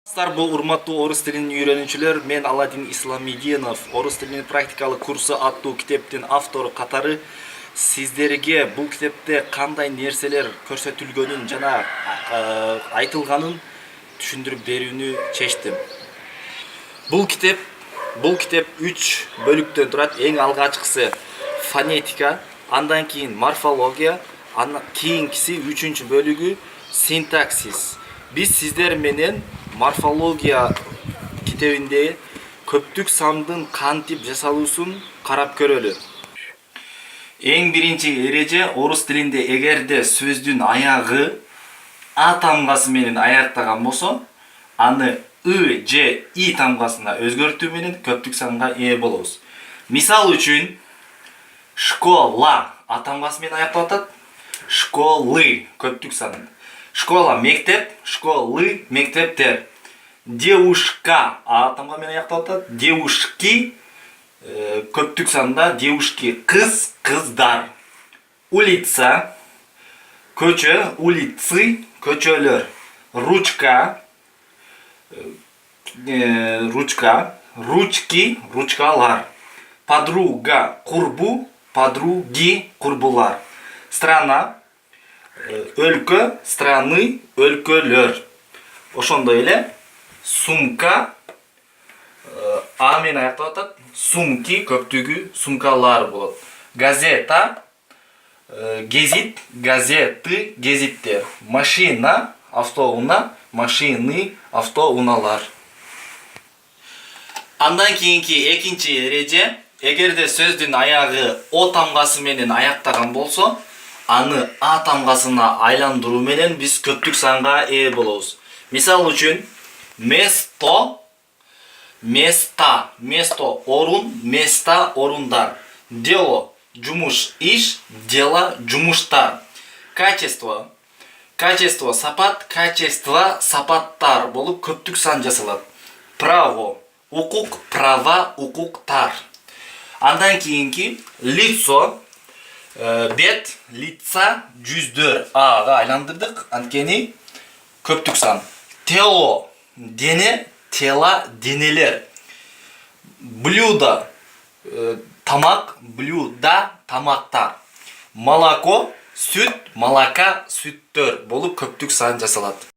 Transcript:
Бұл урматтуу орыс тилин үйрөнүүчүлөр, мен Аладдин Исламидинов, орыс тилинин практикалык курсы аттуу китептин автору катары сиздерге бул китепте кандай нерселер көрсөтүлгөнүн жана айтылганын түшүндүрүп берүүнү чечтим. Бул китеп 3 бөлүктөн турат. Эң алгачкысы фонетика, андан кийин морфология, кийинкиси 3-чү бөлүгү синтаксис. Биз сиздер менен морфология китебинде көптүк сандын кантип жасалуусун карап көрөлү. Эң биринчи эреже орус тилинде эгерде сөздүн аягы а тамгасы менен аяктаган болсо, аны ы же и тамгасына өзгөртүү менен көптүк санга ээ болобуз. Мисал үчүн школа а тамгасы менен аякталып атат, школы көптүк сан. Школа мектеп, школы мектептер. Девушка а тамга менен аякталып атат, девушки көптүк санда, девушки кыз, кыздар. Улица көчө, улицы көчөлөр. Ручка ручка, ручки ручкалар. Подруга курбу, подруги курбулар. Страна өлкө, страны өлкөлөр. Ошондой эле сумка а менен аякталып атат, сумки көптүгү сумкалар болот. Газета гезит, газеты гезиттер. Машина автоунаа, машины автоунаалар. Андан кийинки экинчи эреже, эгерде сөздүн аягы о тамгасы менен аяктаган болсо, аны а тамгасына айландыруу менен биз көптүк санга ээ болобуз. Мисал үчүн место, места, место орун, места орундар. Дело жумуш, иш, дела жумуштар. Качество, качество сапат, качество сапаттар болуп көптүк сан жасалат. Право, укук, права, укуктар. Андан кийинки лицо, бет, лица, жүздөр ага айландырдык, анткени көптүк сан. Тело, дене, тела, денелер. Блюдо, тамак, блюда, тамактар. Молоко, сүт, молока, сүттөр болуп көптүк сан жасалат.